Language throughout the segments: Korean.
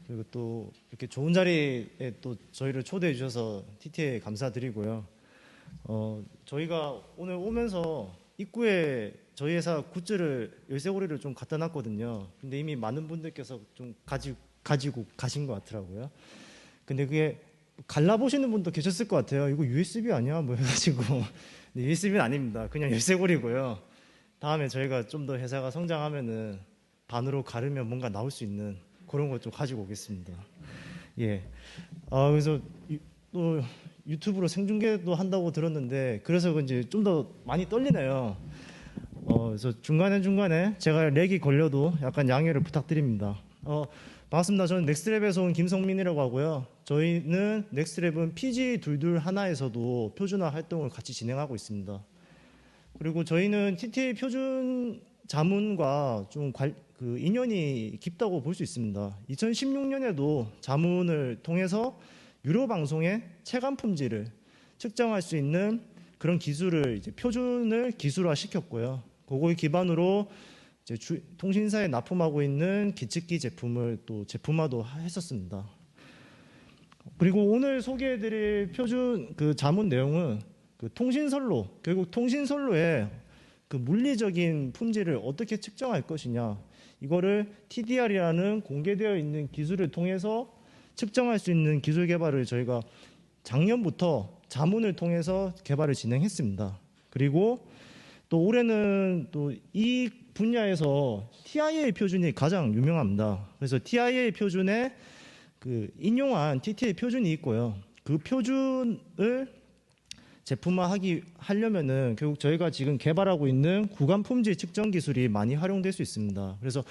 그리고 또 이렇게 좋은 자리에 또 저희를 초대해 주셔서 TT에 감사드리고요. 저희가 오늘 오면서 입구에 저희 회사 굿즈를 열쇠고리를 좀 갖다 놨거든요. 근데 이미 많은 분들께서 좀 가지고 가신 것 같더라고요. 근데 그게 갈라보시는 분도 계셨을 것 같아요. 이거 USB 아니야? 뭐 해가지고. 근데 USB는 아닙니다. 그냥 열쇠고리고요. 다음에 저희가 좀 더 회사가 성장하면은 반으로 가르면 뭔가 나올 수 있는 그런 거 좀 가지고 오겠습니다. 예. 그래서 또 유튜브로 생중계도 한다고 들었는데 그래서 그런지 좀 더 많이 떨리네요. 그래서 중간에 제가 렉이 걸려도 약간 양해를 부탁드립니다. 반갑습니다. 저는 넥스트랩에서 온 김성민이라고 하고요. 저희는 넥스트랩은 PG22 하나에서도 표준화 활동을 같이 진행하고 있습니다. 그리고 저희는 TTA 표준 자문과 좀 인연이 깊다고 볼 수 있습니다. 2016년에도 자문을 통해서 유료 방송의 체감 품질을 측정할 수 있는 그런 기술을 표준을 기술화 시켰고요. 그거에 기반으로 통신사에 납품하고 있는 기측기 제품을 또 제품화도 했었습니다. 그리고 오늘 소개해드릴 표준 자문 내용은 통신선로, 결국 통신선로의 물리적인 품질을 어떻게 측정할 것이냐, 이거를 TDR이라는 공개되어 있는 기술을 통해서 측정할 수 있는 기술 개발을 저희가 작년부터 자문을 통해서 개발을 진행했습니다. 그리고 또 올해는 또 이 분야에서 TIA 표준이 가장 유명합니다. 그래서 TIA 표준에 인용한 TTA 표준이 있고요. 그 표준을 하려면은 결국 저희가 지금 개발하고 있는 구간 품질 측정 기술이 많이 활용될 수 있습니다. 그래서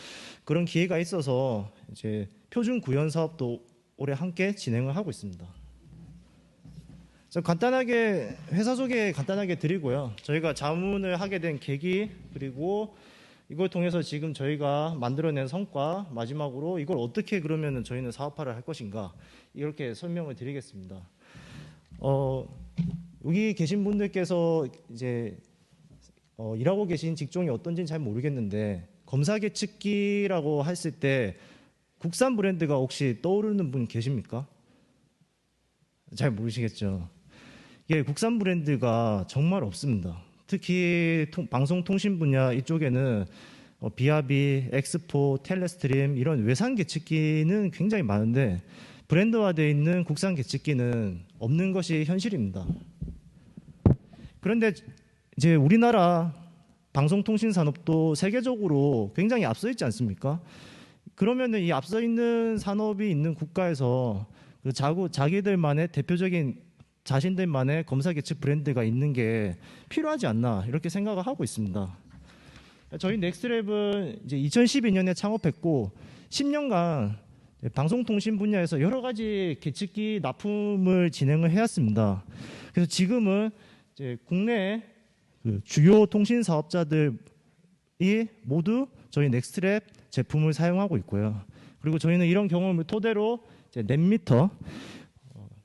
그런 기회가 있어서 이제 표준 구현 사업도 올해 함께 진행을 하고 있습니다. 간단하게 회사 소개 간단하게 드리고요. 저희가 자문을 하게 된 계기, 그리고 이걸 통해서 지금 저희가 만들어낸 성과, 마지막으로 이걸 어떻게 그러면은 저희는 사업화를 할 것인가, 이렇게 설명을 드리겠습니다. 여기 계신 분들께서 이제 일하고 계신 직종이 어떤지는 잘 모르겠는데, 검사 계측기라고 했을 때 국산 브랜드가 혹시 떠오르는 분 계십니까? 잘 모르시겠죠. 예, 국산 브랜드가 정말 없습니다. 특히 방송통신 분야 이쪽에는 비아비, 엑스포, 텔레스트림 이런 외산 계측기는 굉장히 많은데 브랜드화되어 있는 국산 계측기는 없는 것이 현실입니다. 그런데 이제 우리나라 방송통신 산업도 세계적으로 굉장히 앞서 있지 않습니까? 그러면은 이 앞서 있는 산업이 있는 국가에서 자기들만의 대표적인 자신들만의 검사 계측 브랜드가 있는 게 필요하지 않나, 이렇게 생각을 하고 있습니다. 저희 넥스트랩은 이제 2012년에 창업했고 10년간 방송통신 분야에서 여러 가지 계측기 납품을 진행을 해왔습니다. 그래서 지금은 이제 국내 주요 통신 사업자들이 모두 저희 넥스트랩 제품을 사용하고 있고요. 그리고 저희는 이런 경험을 토대로 이제 넷미터,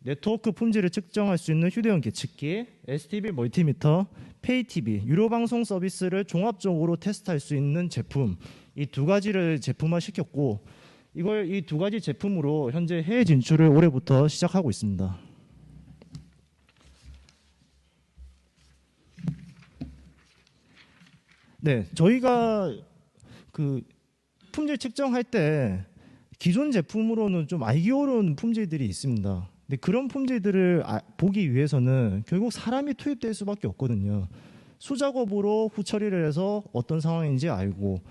네트워크 품질을 측정할 수 있는 휴대용 계측기, STB 멀티미터, 페이TV, 유료 방송 서비스를 종합적으로 테스트할 수 있는 제품, 이 두 가지를 제품화 시켰고, 이 두 가지 제품으로 현재 해외 진출을 올해부터 시작하고 있습니다. 네, 저희가 품질 측정할 때 기존 제품으로는 좀 알기 어려운 품질들이 있습니다. 근데 그런 품질들을 보기 위해서는 결국 사람이 투입될 수밖에 없거든요. 수작업으로 후처리를 해서 어떤 상황인지 알고,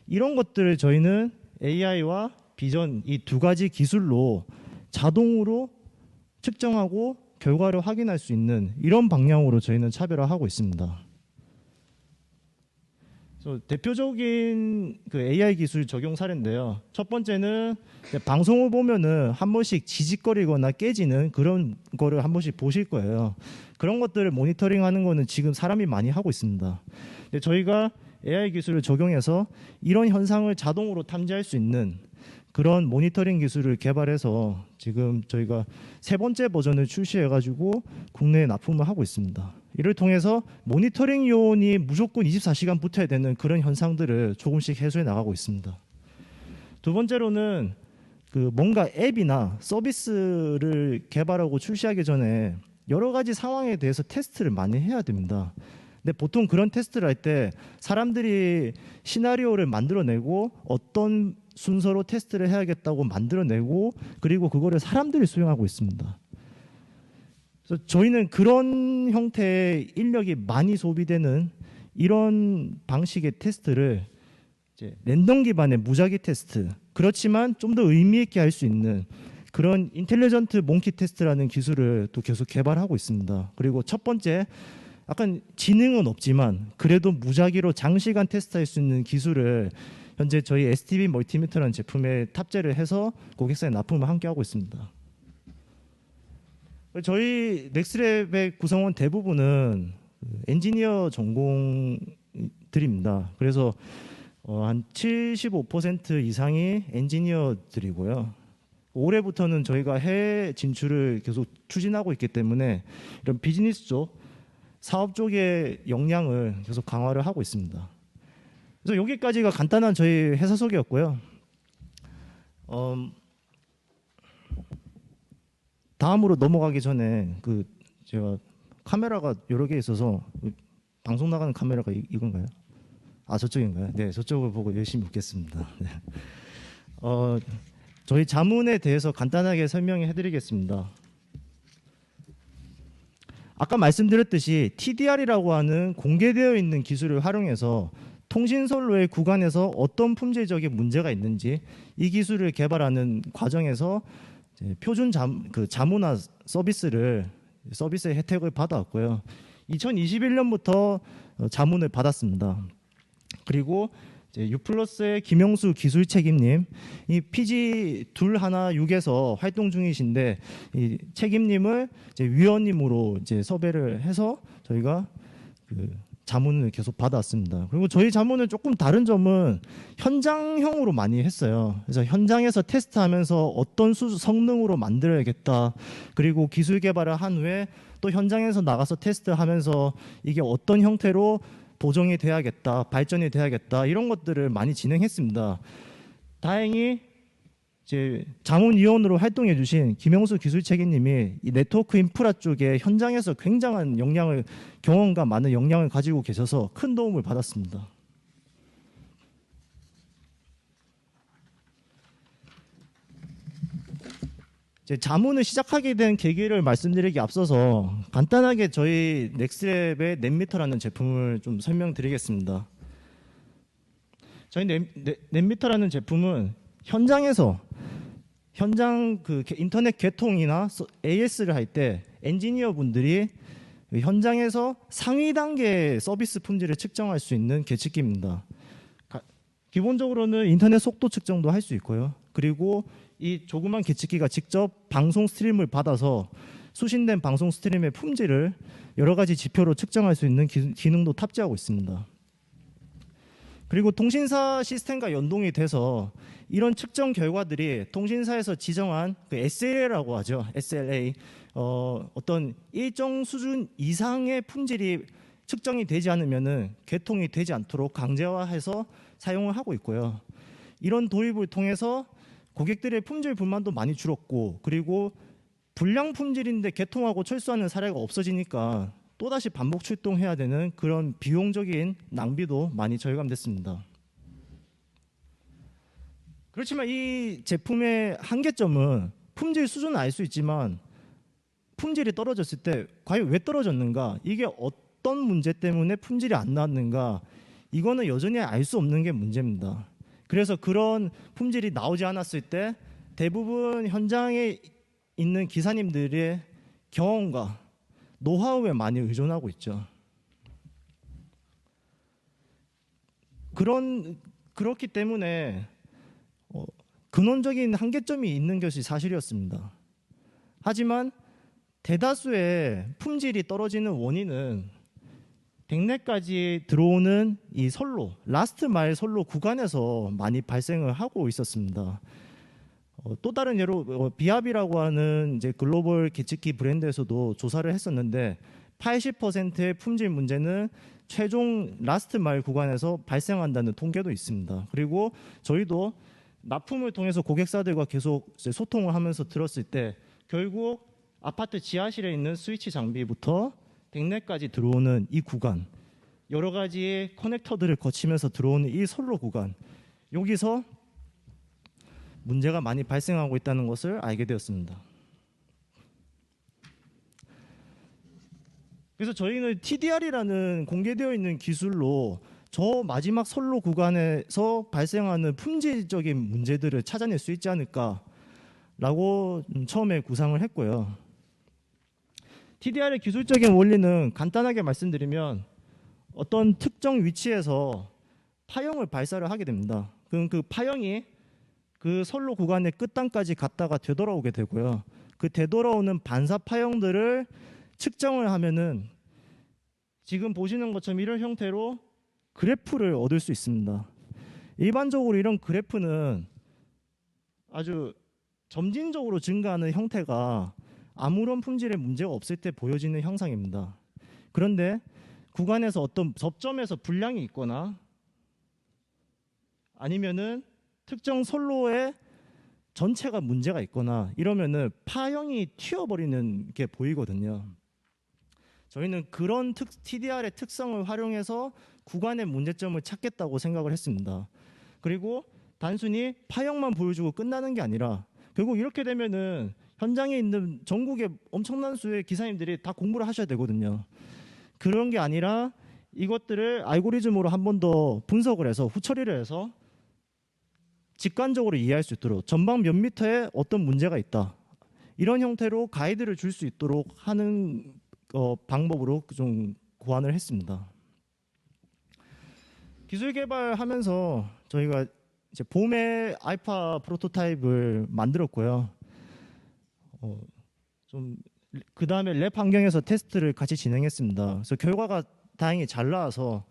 이런 것들을 저희는 AI와 비전, 이 두 가지 기술로 자동으로 측정하고 결과를 확인할 수 있는 이런 방향으로 저희는 차별화하고 있습니다. 대표적인 AI 기술 적용 사례인데요. 첫 번째는 방송을 보면은 한 번씩 지직거리거나 깨지는 그런 거를 한 번씩 보실 거예요. 그런 것들을 모니터링하는 거는 지금 사람이 많이 하고 있습니다. 근데 저희가 AI 기술을 적용해서 이런 현상을 자동으로 탐지할 수 있는 그런 모니터링 기술을 개발해서 지금 저희가 3번째 버전을 출시해가지고 국내에 납품을 하고 있습니다. 이를 통해서 모니터링 요원이 무조건 24시간 붙어야 되는 그런 현상들을 조금씩 해소해 나가고 있습니다. 두 번째로는 그 뭔가 앱이나 서비스를 개발하고 출시하기 전에 여러 가지 상황에 대해서 테스트를 많이 해야 됩니다. 근데 보통 그런 테스트를 할 때 사람들이 시나리오를 만들어내고 어떤 순서로 테스트를 해야겠다고 만들어내고 그리고 그거를 사람들이 수행하고 있습니다. 그래서 저희는 그런 형태의 인력이 많이 소비되는 이런 방식의 테스트를 이제 랜덤 기반의 무작위 테스트, 그렇지만 좀 더 의미 있게 할 수 있는 그런 인텔리전트 몽키 테스트라는 기술을 또 계속 개발하고 있습니다. 그리고 첫 번째, 약간 지능은 없지만 그래도 무작위로 장시간 테스트할 수 있는 기술을 현재 저희 STB 멀티미터라는 제품에 탑재를 해서 고객사에 납품을 함께 하고 있습니다. 저희 넥스랩의 구성원 대부분은 엔지니어 전공들입니다. 그래서 한 75% 이상이 엔지니어들이고요. 올해부터는 저희가 해외 진출을 계속 추진하고 있기 때문에 이런 비즈니스 쪽, 사업 쪽의 역량을 계속 강화를 하고 있습니다. 그래서 여기까지가 간단한 저희 회사 소개였고요. 다음으로 넘어가기 전에 제가 카메라가 여러 개 있어서 방송 나가는 카메라가 이건가요? 아, 저쪽인가요? 네, 저쪽을 보고 열심히 웃겠습니다. 네. 저희 자문에 대해서 간단하게 설명해 드리겠습니다. 아까 말씀드렸듯이 TDR이라고 하는 공개되어 있는 기술을 활용해서 통신선로의 구간에서 어떤 품질적인 문제가 있는지 이 기술을 개발하는 과정에서 표준 자문화 서비스의 혜택을 받아왔고요. 2021년부터 자문을 받았습니다. 그리고 유플러스의 김영수 기술 책임님, 이 PG 216에서 활동 중이신데 이 책임님을 위원님으로 섭외를 해서 저희가 자문을 계속 받았습니다. 그리고 저희 자문은 조금 다른 점은 현장형으로 많이 했어요. 그래서 현장에서 테스트하면서 어떤 성능으로 만들어야겠다. 그리고 기술 개발을 한 후에 또 현장에서 나가서 테스트하면서 이게 어떤 형태로 보정이 돼야겠다, 발전이 돼야겠다, 이런 것들을 많이 진행했습니다. 다행히 자문위원으로 활동해 주신 김영수 기술 책임님이 이 네트워크 인프라 쪽에 현장에서 굉장한 경험과 많은 역량을 가지고 계셔서 큰 도움을 받았습니다. 자문을 시작하게 된 계기를 말씀드리기 앞서서 간단하게 저희 넥스랩의 넷미터라는 제품을 좀 설명드리겠습니다. 저희 넷미터라는 제품은 현장 인터넷 개통이나 AS를 할 때 엔지니어 분들이 현장에서 상위 단계 서비스 품질을 측정할 수 있는 계측기입니다. 기본적으로는 인터넷 속도 측정도 할 수 있고요. 그리고 이 조그만 계측기가 직접 방송 스트림을 받아서 수신된 방송 스트림의 품질을 여러 가지 지표로 측정할 수 있는 기능도 탑재하고 있습니다. 그리고 통신사 시스템과 연동이 돼서 이런 측정 결과들이 통신사에서 지정한 SLA라고 하죠. SLA. 어떤 일정 수준 이상의 품질이 측정이 되지 않으면은 개통이 되지 않도록 강제화해서 사용을 하고 있고요. 이런 도입을 통해서 고객들의 품질 불만도 많이 줄었고, 그리고 불량 품질인데 개통하고 철수하는 사례가 없어지니까 또다시 반복 출동해야 되는 그런 비용적인 낭비도 많이 절감됐습니다. 그렇지만 이 제품의 한계점은 품질 수준은 알 수 있지만 품질이 떨어졌을 때 과연 왜 떨어졌는가, 이게 어떤 문제 때문에 품질이 안 나왔는가, 이거는 여전히 알 수 없는 게 문제입니다. 그래서 그런 품질이 나오지 않았을 때 대부분 현장에 있는 기사님들의 경험과 노하우에 많이 의존하고 있죠. 그렇기 때문에 근원적인 한계점이 있는 것이 사실이었습니다. 하지만 대다수의 품질이 떨어지는 원인은 백내까지 들어오는 이 선로, 라스트 마일 선로 구간에서 많이 발생을 하고 있었습니다. 또 다른 예로 비압이라고 하는 글로벌 계측기 브랜드에서도 조사를 했었는데 80%의 품질 문제는 최종 라스트 마일 구간에서 발생한다는 통계도 있습니다. 그리고 저희도 납품을 통해서 고객사들과 계속 이제 소통을 하면서 들었을 때 결국 아파트 지하실에 있는 스위치 장비부터 백내까지 들어오는 이 구간, 여러 가지의 커넥터들을 거치면서 들어오는 이 선로 구간, 여기서 문제가 많이 발생하고 있다는 것을 알게 되었습니다. 그래서 저희는 TDR이라는 공개되어 있는 기술로 저 마지막 선로 구간에서 발생하는 품질적인 문제들을 찾아낼 수 있지 않을까라고 처음에 구상을 했고요. TDR의 기술적인 원리는 간단하게 말씀드리면 어떤 특정 위치에서 파형을 발사를 하게 됩니다. 그럼 그 파형이 그 선로 구간의 끝단까지 갔다가 되돌아오게 되고요. 그 되돌아오는 반사 파형들을 측정을 하면은 지금 보시는 것처럼 이런 형태로 그래프를 얻을 수 있습니다. 일반적으로 이런 그래프는 아주 점진적으로 증가하는 형태가 아무런 품질에 문제가 없을 때 보여지는 형상입니다. 그런데 구간에서 어떤 접점에서 불량이 있거나 아니면은 특정 선로의 전체가 문제가 있거나 이러면은 파형이 튀어버리는 게 보이거든요. 저희는 그런 TDR의 특성을 활용해서 구간의 문제점을 찾겠다고 생각을 했습니다. 그리고 단순히 파형만 보여주고 끝나는 게 아니라 결국 이렇게 되면은 현장에 있는 전국의 엄청난 수의 기사님들이 다 공부를 하셔야 되거든요. 그런 게 아니라 이것들을 알고리즘으로 한 번 더 분석을 해서 후처리를 해서 직관적으로 이해할 수 있도록 전방 몇 미터에 어떤 문제가 있다, 이런 형태로 가이드를 줄 수 있도록 하는 방법으로 좀 고안을 했습니다. 기술 개발하면서 저희가 이제 봄에 알파 프로토타입을 만들었고요. 좀 그 다음에 랩 환경에서 테스트를 같이 진행했습니다. 그래서 결과가 다행히 잘 나와서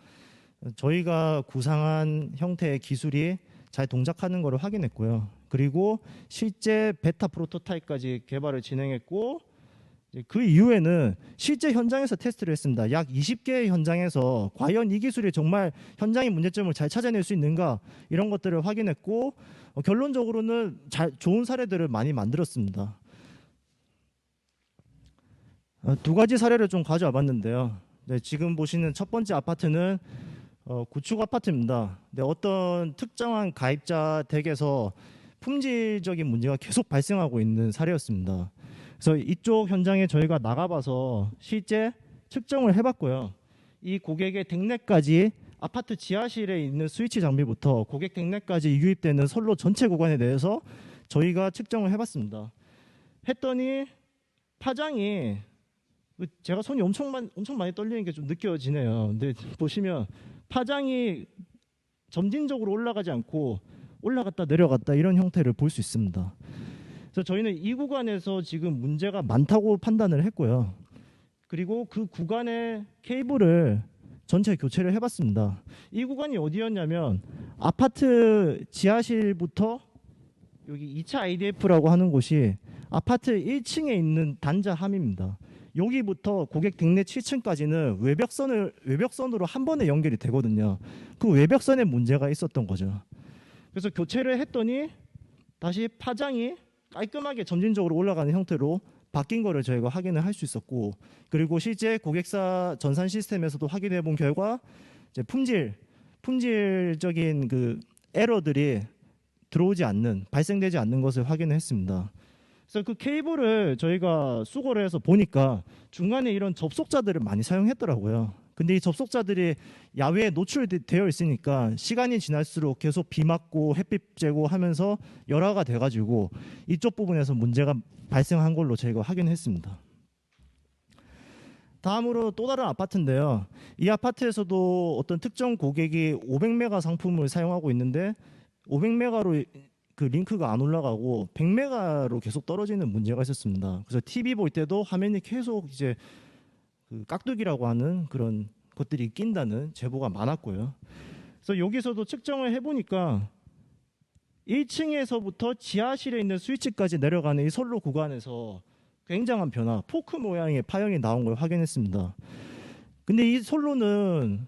저희가 구상한 형태의 기술이 잘 동작하는 것을 확인했고요. 그리고 실제 베타 프로토타입까지 개발을 진행했고, 그 이후에는 실제 현장에서 테스트를 했습니다. 약 20개의 현장에서 과연 이 기술이 정말 현장의 문제점을 잘 찾아낼 수 있는가, 이런 것들을 확인했고, 결론적으로는 좋은 사례들을 많이 만들었습니다. 두 가지 사례를 좀 가져와 봤는데요. 네, 지금 보시는 첫 번째 아파트는 구축 아파트입니다. 네, 어떤 특정한 가입자 댁에서 품질적인 문제가 계속 발생하고 있는 사례였습니다. 그래서 이쪽 현장에 저희가 나가봐서 실제 측정을 해봤고요. 이 고객의 댁내까지, 아파트 지하실에 있는 스위치 장비부터 고객 댁내까지 유입되는 선로 전체 구간에 대해서 저희가 측정을 해봤습니다. 했더니 파장이, 제가 손이 엄청 많이 떨리는 게 좀 느껴지네요. 근데 보시면 파장이 점진적으로 올라가지 않고 올라갔다 내려갔다 이런 형태를 볼 수 있습니다. 그래서 저희는 이 구간에서 지금 문제가 많다고 판단을 했고요. 그리고 그 구간의 케이블을 전체 교체를 해봤습니다. 이 구간이 어디였냐면 아파트 지하실부터 여기 2차 IDF라고 하는 곳이 아파트 1층에 있는 단자함입니다. 여기부터 고객 댁내 7층까지는 외벽선으로 한 번에 연결이 되거든요. 그 외벽선에 문제가 있었던 거죠. 그래서 교체를 했더니 다시 파장이 깔끔하게 점진적으로 올라가는 형태로 바뀐 거를 저희가 확인을 할 수 있었고, 그리고 실제 고객사 전산 시스템에서도 확인해 본 결과 이제 품질적인 그 에러들이 발생되지 않는 것을 확인했습니다. 그래서 그 케이블을 저희가 수거를 해서 보니까 중간에 이런 접속자들을 많이 사용했더라고요. 근데 이 접속자들이 야외에 노출되어 있으니까 시간이 지날수록 계속 비 맞고 햇빛 쬐고 하면서 열화가 돼가지고 이쪽 부분에서 문제가 발생한 걸로 저희가 확인했습니다. 다음으로 또 다른 아파트인데요. 이 아파트에서도 어떤 특정 고객이 500메가 상품을 사용하고 있는데 500메가로 그 링크가 안 올라가고 100메가로 계속 떨어지는 문제가 있었습니다. 그래서 TV 볼 때도 화면이 계속 이제 그 깍두기라고 하는 그런 것들이 낀다는 제보가 많았고요. 그래서 여기서도 측정을 해보니까 1층에서부터 지하실에 있는 스위치까지 내려가는 이 선로 구간에서 굉장한 변화, 포크 모양의 파형이 나온 걸 확인했습니다. 근데 이 선로는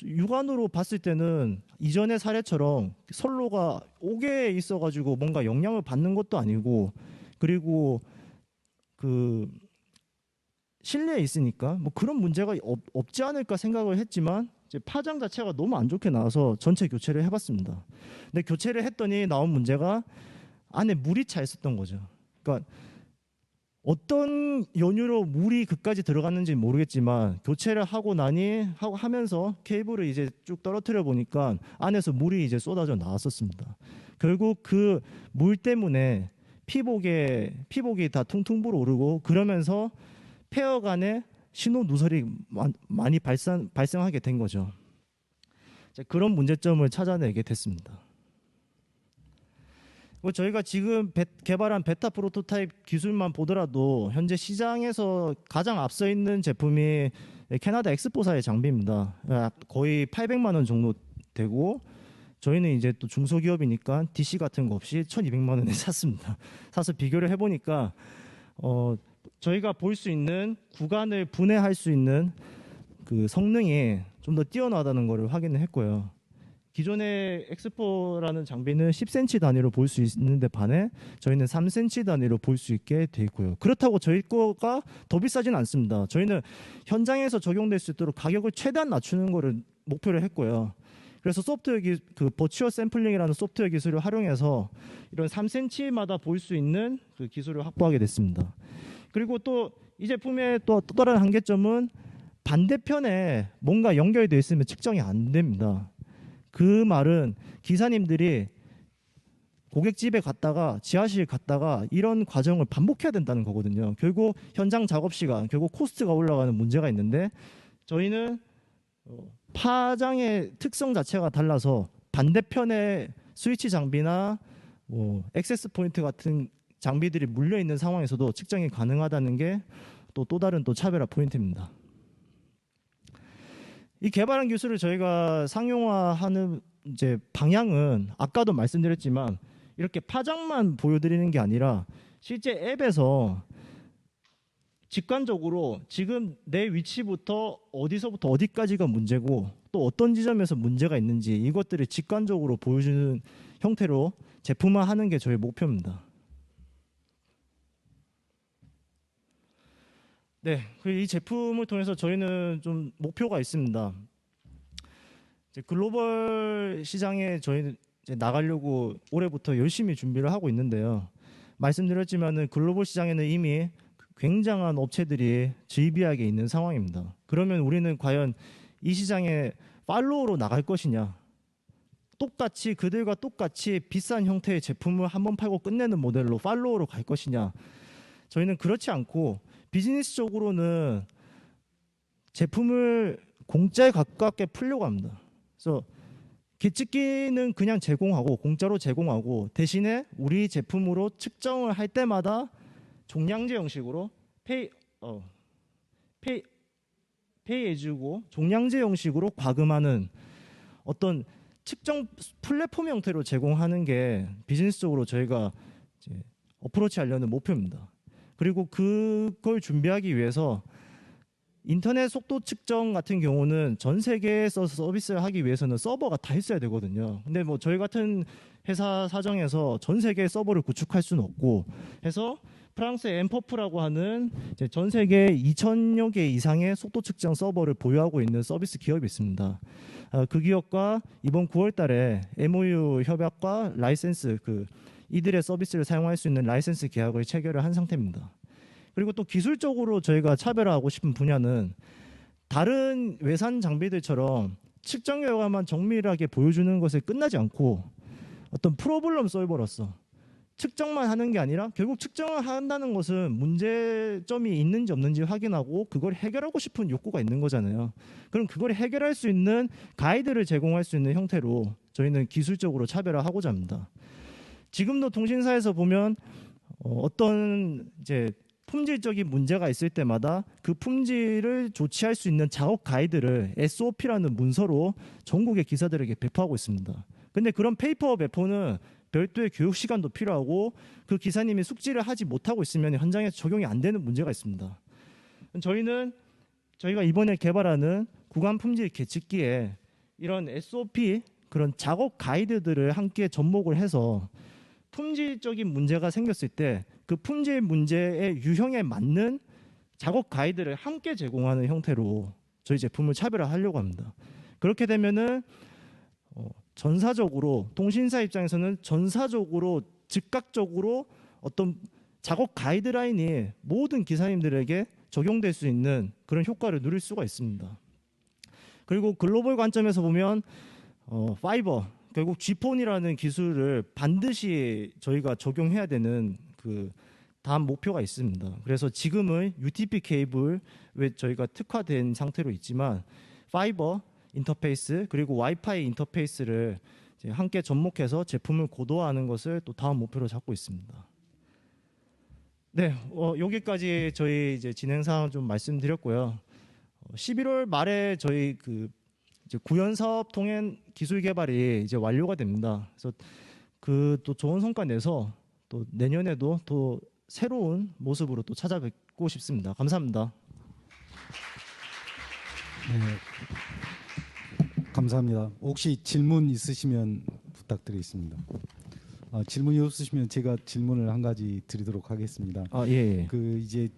육안으로 봤을 때는 이전의 사례처럼 선로가 옥에 있어가지고 뭔가 영향을 받는 것도 아니고, 그리고 그 실내에 있으니까 뭐 그런 문제가 없지 않을까 생각을 했지만, 이제 파장 자체가 너무 안 좋게 나와서 전체 교체를 해봤습니다. 근데 교체를 했더니 나온 문제가 안에 물이 차 있었던 거죠. 그러니까 어떤 연유로 물이 그까지 들어갔는지 모르겠지만, 교체를 하고 하면서 케이블을 이제 쭉 떨어뜨려 보니까 안에서 물이 이제 쏟아져 나왔었습니다. 결국 그 물 때문에 피복이 다 퉁퉁 불어오르고, 그러면서 페어 간에 신호 누설이 많이 발생하게 된 거죠. 그런 문제점을 찾아내게 됐습니다. 저희가 지금 개발한 베타 프로토타입 기술만 보더라도 현재 시장에서 가장 앞서 있는 제품이 캐나다 엑스포사의 장비입니다. 거의 800만 원 정도 되고, 저희는 이제 또 중소기업이니까 DC 같은 거 없이 1200만 원에 샀습니다. 사서 비교를 해보니까 저희가 볼 수 있는 구간을 분해할 수 있는 그 성능이 좀 더 뛰어나다는 것을 확인을 했고요. 기존의 엑스포라는 장비는 10cm 단위로 볼 수 있는데 반해 저희는 3cm 단위로 볼 수 있게 돼 있고요. 그렇다고 저희 거가 더 비싸진 않습니다. 저희는 현장에서 적용될 수 있도록 가격을 최대한 낮추는 거를 목표로 했고요. 그래서 그 버추얼 샘플링이라는 소프트웨어 기술을 활용해서 이런 3cm마다 볼 수 있는 그 기술을 확보하게 됐습니다. 그리고 또 이 제품의 또 다른 한계점은 반대편에 뭔가 연결되어 있으면 측정이 안 됩니다. 그 말은 기사님들이 고객집에 갔다가 지하실 갔다가 이런 과정을 반복해야 된다는 거거든요. 결국 현장 작업 시간, 결국 코스트가 올라가는 문제가 있는데, 저희는 파장의 특성 자체가 달라서 반대편에 스위치 장비나 뭐 액세스 포인트 같은 장비들이 물려 있는 상황에서도 측정이 가능하다는 게 또 다른 차별화 포인트입니다. 이 개발한 기술을 저희가 상용화하는 이제 방향은 아까도 말씀드렸지만, 이렇게 파장만 보여드리는 게 아니라 실제 앱에서 직관적으로 지금 내 위치부터 어디서부터 어디까지가 문제고 또 어떤 지점에서 문제가 있는지 이것들을 직관적으로 보여주는 형태로 제품화하는 게 저희 목표입니다. 네, 이 제품을 통해서 저희는 좀 목표가 있습니다. 이제 글로벌 시장에 저희는 이제 나가려고 올해부터 열심히 준비를 하고 있는데요. 말씀드렸지만은 글로벌 시장에는 이미 굉장한 업체들이 즐비하게 있는 상황입니다. 그러면 우리는 과연 이 시장에 팔로우로 나갈 것이냐, 그들과 똑같이 비싼 형태의 제품을 한번 팔고 끝내는 모델로 팔로우로 갈 것이냐, 저희는 그렇지 않고 비즈니스적으로는 제품을 공짜에 가깝게 풀려고 합니다. 그래서 계측기는 그냥 제공하고 공짜로 제공하고, 대신에 우리 제품으로 측정을 할 때마다 종량제 형식으로 페이해주고 종량제 형식으로 과금하는 어떤 측정 플랫폼 형태로 제공하는 게 비즈니스적으로 저희가 이제 어프로치하려는 목표입니다. 그리고 그걸 준비하기 위해서 인터넷 속도 측정 같은 경우는 전 세계에서 서비스를 하기 위해서는 서버가 다 있어야 되거든요. 근데 뭐 저희 같은 회사 사정에서 전 세계 서버를 구축할 수는 없고 해서 프랑스의 엠퍼프라고 하는 전 세계 2,000여 개 이상의 속도 측정 서버를 보유하고 있는 서비스 기업이 있습니다. 그 기업과 이번 9월 달에 MOU 협약과 라이센스, 이들의 서비스를 사용할 수 있는 라이센스 계약을 체결을 한 상태입니다. 그리고 또 기술적으로 저희가 차별화하고 싶은 분야는 다른 외산 장비들처럼 측정 결과만 정밀하게 보여주는 것에 끝나지 않고 어떤 프로블럼 솔버로서 측정만 하는 게 아니라 결국 측정을 한다는 것은 문제점이 있는지 없는지 확인하고 그걸 해결하고 싶은 욕구가 있는 거잖아요. 그럼 그걸 해결할 수 있는 가이드를 제공할 수 있는 형태로 저희는 기술적으로 차별화하고자 합니다. 지금도 통신사에서 보면 어떤 이제 품질적인 문제가 있을 때마다 그 품질을 조치할 수 있는 작업 가이드를 SOP라는 문서로 전국의 기사들에게 배포하고 있습니다. 근데 그런 페이퍼 배포는 별도의 교육 시간도 필요하고 그 기사님이 숙지를 하지 못하고 있으면 현장에서 적용이 안 되는 문제가 있습니다. 저희는 저희가 이번에 개발하는 구간 품질 계측기에 이런 SOP 그런 작업 가이드들을 함께 접목을 해서 품질적인 문제가 생겼을 때 그 품질 문제의 유형에 맞는 작업 가이드를 함께 제공하는 형태로 저희 제품을 차별화하려고 합니다. 그렇게 되면은 전사적으로 통신사 입장에서는 전사적으로 즉각적으로 어떤 작업 가이드라인이 모든 기사님들에게 적용될 수 있는 그런 효과를 누릴 수가 있습니다. 그리고 글로벌 관점에서 보면 파이버 결국 G폰이라는 기술을 반드시 저희가 적용해야 되는 그 다음 목표가 있습니다. 그래서 지금은 UTP 케이블에 저희가 특화된 상태로 있지만 파이버 인터페이스 그리고 와이파이 인터페이스를 이제 함께 접목해서 제품을 고도화하는 것을 또 다음 목표로 잡고 있습니다. 네, 여기까지 저희 이제 진행 사항 좀 말씀드렸고요. 11월 말에 저희 그 이제 구현 사업 통행 기술 개발이 이제 완료가 됩니다. 그래서 그 또 좋은 성과 내서 또 내년에도 또 새로운 모습으로 또 찾아뵙고 싶습니다. 감사합니다. 네, 감사합니다. 혹시 질문 있으시면 부탁드리겠습니다. 질문이 없으시면 제가 질문을 한 가지 드리도록 하겠습니다. 예. 그 이제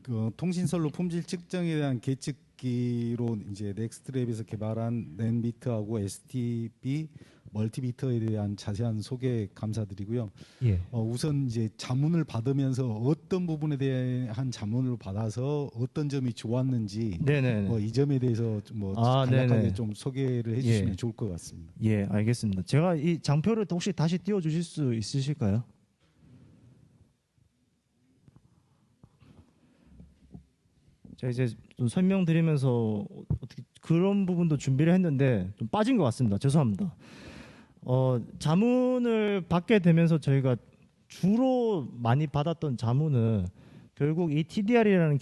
그 통신선로 품질 측정에 대한 계측기로 이제 넥스트랩에서 개발한 넷미터하고 STB 멀티미터에 대한 자세한 소개 감사드리고요. 예. 우선 이제 자문을 받으면서 어떤 부분에 대한 자문을 받아서 어떤 점이 좋았는지 네네. 이 점에 대해서 간략하게 네네. 좀 소개를 해주시면 예. 좋을 것 같습니다. 예, 알겠습니다. 제가 이 장표를 혹시 다시 띄워주실 수 있으실까요? 제가 이제 좀 설명드리면서 어떻게 그런 부분도 준비를 했는데 좀 빠진 것 같습니다. 죄송합니다. 자문을 받게 되면서 저희가 주로 많이 받았던 자문은 결국 이 TDR이라는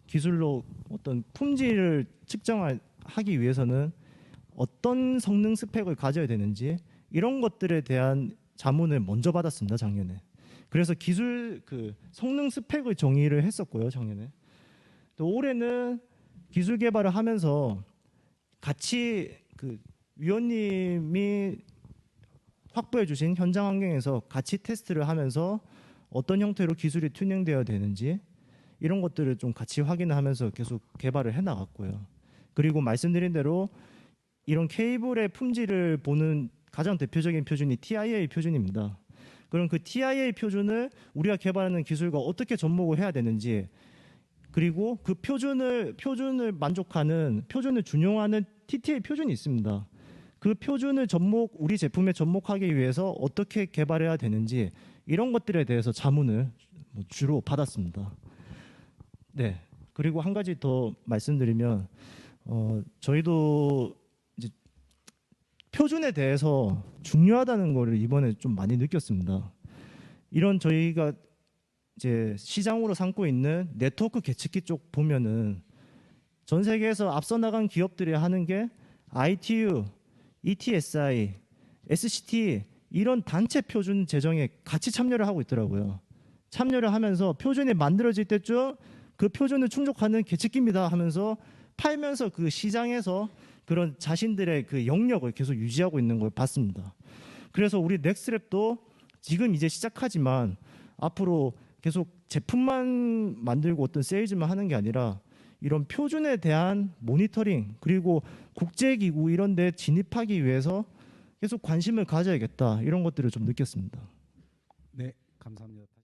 기술로 어떤 품질을 측정하기 위해서는 어떤 성능 스펙을 가져야 되는지 이런 것들에 대한 자문을 먼저 받았습니다. 작년에. 그래서 기술 그 성능 스펙을 정의를 했었고요. 작년에. 또 올해는 기술 개발을 하면서 같이 그 위원님이 확보해 주신 현장 환경에서 같이 테스트를 하면서 어떤 형태로 기술이 튜닝되어야 되는지 이런 것들을 좀 같이 확인하면서 계속 개발을 해 나갔고요. 그리고 말씀드린 대로 이런 케이블의 품질을 보는 가장 대표적인 표준이 TIA 표준입니다. 그럼 그 TIA 표준을 우리가 개발하는 기술과 어떻게 접목을 해야 되는지 그리고 그 표준을 만족하는 표준을 준용하는 TTA 표준이 있습니다. 그 표준을 우리 제품에 접목하기 위해서 어떻게 개발해야 되는지 이런 것들에 대해서 자문을 주로 받았습니다. 네. 그리고 한 가지 더 말씀드리면 저희도 이제 표준에 대해서 중요하다는 거를 이번에 좀 많이 느꼈습니다. 이런 저희가 이제 시장으로 삼고 있는 네트워크 계측기 쪽 보면은 전 세계에서 앞서 나간 기업들이 하는 게 ITU, ETSI, SCT 이런 단체 표준 제정에 같이 참여를 하고 있더라고요. 참여를 하면서 표준이 만들어질 때쯤 그 표준을 충족하는 계측기입니다 하면서 팔면서 그 시장에서 그런 자신들의 그 영역을 계속 유지하고 있는 걸 봤습니다. 그래서 우리 넥스랩도 지금 이제 시작하지만 앞으로 계속 제품만 만들고 어떤 세일즈만 하는 게 아니라 이런 표준에 대한 모니터링 그리고 국제기구 이런 데 진입하기 위해서 계속 관심을 가져야겠다 이런 것들을 좀 느꼈습니다. 네, 감사합니다.